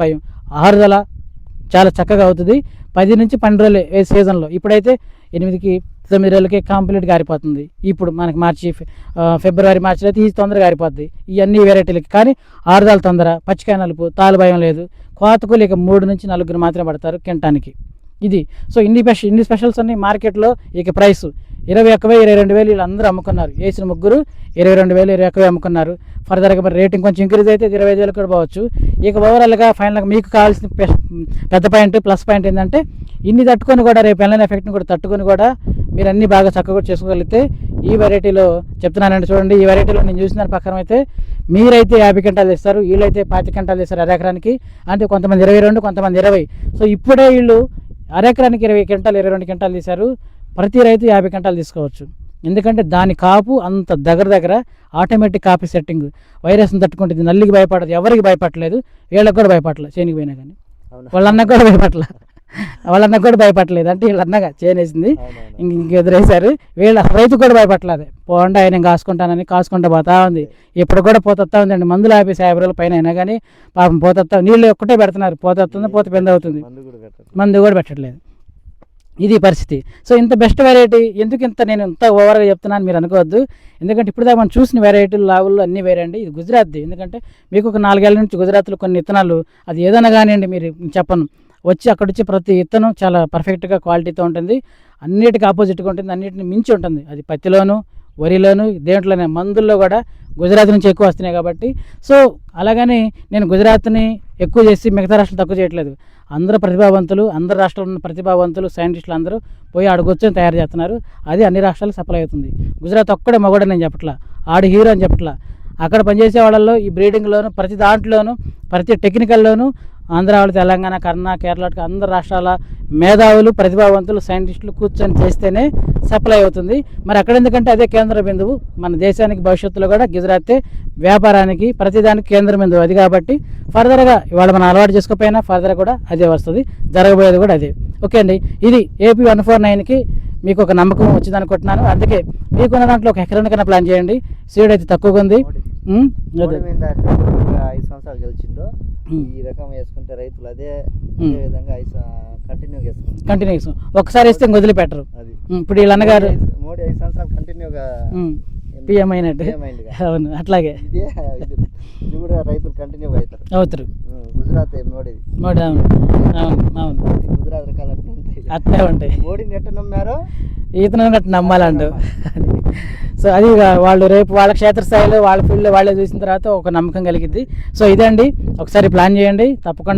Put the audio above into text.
భయం. ఆరుదల చాలా చక్కగా అవుతుంది. 10 నుంచి 12 రోజులే ఏ సీజన్లో. ఇప్పుడైతే 8కి 9 రోజులకే కంప్లీట్గా ఆరిపోతుంది. ఇప్పుడు మనకి ఫిబ్రవరి మార్చిలో అయితే ఇది తొందరగా ఆరిపోద్ది. ఇవన్నీ వెరైటీలకి. కానీ ఆరుదల తొందర, పచ్చికాయ నలుపు, తాలు భయం లేదు. కోతకు ఇక 3 నుంచి 4 మాత్రమే పడతారు కింటానికి. ఇది సో ఇన్ని స్పెషల్స్ అన్ని మార్కెట్లో. ఇక ప్రైస్ 21,000 22,000 వీళ్ళందరూ అమ్ముకున్నారు. వేసిన ముగ్గురు 22,000 21,000 అమ్ముకున్నారు. ఫర్దర్గా మరి రేటింగ్ కొంచెం ఇంక్రీజ్ అయితే 25,000 కూడా పోవచ్చు. ఇక ఓవరాల్గా ఫైనల్గా మీకు కావాల్సిన పెద్ద పాయింట్ ప్లస్ పాయింట్ ఏంటంటే ఇన్ని తట్టుకొని కూడా రేపు ఎల్ఎన్ ఎఫెక్ట్ని కూడా తట్టుకొని కూడా మీరు అన్ని బాగా చక్కగా చేసుకోగలిగితే ఈ వెరైటీలో చెప్తున్నానండి. చూడండి, ఈ వెరైటీలో నేను చూసిన దాని ప్రకారం అయితే మీరైతే 50 క్వింటాలు ఇస్తారు, వీళ్ళైతే 25 క్వింటాలు ఇస్తారు అరెకరానికి. అంటే కొంతమంది 22, కొంతమంది 20. సో ఇప్పుడే వీళ్ళు అరెకరానికి 20 క్వింటాలు 22 క్వింటాలు తీశారు. ప్రతి రైతు 50 క్వింటాలు తీసుకోవచ్చు. ఎందుకంటే దాని కాపు అంత దగ్గర ఆటోమేటిక్ కాపీ సెట్టింగ్ వైరస్ని తట్టుకుంటుంది. నల్లికి భయపడదు, ఎవరికి భయపడలేదు, వీళ్ళకి కూడా భయపడలేదు. చేనికి పోయినా కానీ వాళ్ళన్నకు కూడా భయపడలేదు. అంటే వీళ్ళన్నగా చేనేసింది ఇంక ఎదురేశారు. రైతు కూడా భయపడలేదు. పోండా నేను కాసుకుంటా పోతా ఉంది. ఇప్పుడు కూడా పోతొస్తా ఉందండి. మందులు ఆపేసి 50 రోజుల పైన అయినా కానీ పాపం పోతొస్తా, నీళ్ళు ఒక్కటే పెడుతున్నారు. పోతొస్తుంది, పోత పెంద అవుతుంది, మందు కూడా పెట్టట్లేదు. ఇది పరిస్థితి. సో ఇంత బెస్ట్ వెరైటీ ఎందుకు నేను ఇంత ఓవర్గా చెప్తున్నాను మీరు అనుకోవద్దు. ఎందుకంటే ఇప్పుడు దాకా మనం చూసిన వెరైటీలు లావుల్లో అన్నీ వేరే అండి. ఇది గుజరాత్ది. ఎందుకంటే మీకు ఒక 4 ఏళ్ళ నుంచి గుజరాత్లో కొన్ని విత్తనాలు అది ఏదైనా కానివ్వండి, మీరు చెప్పను వచ్చి అక్కడ వచ్చి ప్రతి విత్తనం చాలా పర్ఫెక్ట్గా క్వాలిటీతో ఉంటుంది. అన్నిటికీ ఆపోజిట్గా ఉంటుంది, అన్నిటిని మించి ఉంటుంది. అది పత్తిలోను, వరిలోను, దేంట్లోనే మందుల్లో కూడా గుజరాత్ నుంచి ఎక్కువ వస్తున్నాయి కాబట్టి. సో అలాగని నేను గుజరాత్ని ఎక్కువ చేసి మిగతా రాష్ట్రాలు తక్కువ చేయట్లేదు. అందరూ ప్రతిభావంతులు, అందరు రాష్ట్రాల్లో ఉన్న ప్రతిభావంతులు సైంటిస్టులు అందరూ పోయి ఆడగొచ్చని తయారు చేస్తున్నారు. అది అన్ని రాష్ట్రాలకు సప్లై అవుతుంది. గుజరాత్ ఒక్కడే మగోడ నేను చెప్పట్లా, ఆడు హీరో అని చెప్పట్లా. అక్కడ పనిచేసే వాళ్ళల్లో ఈ బ్రీడింగ్లోను ప్రతి దాంట్లోనూ ప్రతి టెక్నికల్లోనూ ఆంధ్ర వాళ్ళు, తెలంగాణ, కర్ణాటక, కేరళ అందరు రాష్ట్రాల మేధావులు, ప్రతిభావంతులు, సైంటిస్టులు కూర్చొని చేస్తేనే సప్లై అవుతుంది. మరి అక్కడ ఎందుకంటే అదే కేంద్ర బిందువు. మన దేశానికి భవిష్యత్తులో కూడా గుజరాతే వ్యాపారానికి ప్రతిదానికి కేంద్ర బిందువు అది. కాబట్టి ఫర్దర్గా ఇవాళ మనం అలవాటు చేసుకోకపోయినా ఫర్దర్ కూడా అదే వస్తుంది, జరగబోయేది కూడా అదే. ఓకే అండి, ఇది AP 149కి మీకు ఒక నమ్మకం వచ్చింది అనుకుంటున్నాను. అందుకే మీకున్న దాంట్లో ఒక ఎకరానికైనా ప్లాన్ చేయండి. సీడ్ అయితే తక్కువగా ఉంది. 5 సంవత్సరాలు గెలిచిందో ఈ రకం వేసుకుంటే రైతులు అదే విధంగా కంటిన్యూస్ ఒకసారి వేస్తే వదిలిపెట్టరు. ఇప్పుడు వీళ్ళ అన్నగారు మోడీ 5 సంవత్సరాలు కంటిన్యూగా PM అయినట్టు. అవును, అట్లాగే ఇది కూడా రైతులు కంటిన్యూగా అవుతారు. గుజరాత్ మోడీ అవును అవును అవును, గుజరాత్ రకాలు అట్లే ఉంటాయి. మోడీని ఎట్ట నమ్మారో ఈతను గట్టు నమ్మాలండు. సో అది వాళ్ళు రేపు వాళ్ళ క్షేత్రస్థాయిలో వాళ్ళ ఫీల్డ్లో వాళ్ళే చూసిన తర్వాత ఒక నమ్మకం కలిగిద్ది. సో ఇదండి, ఒకసారి ప్లాన్ చేయండి తప్పకుండా.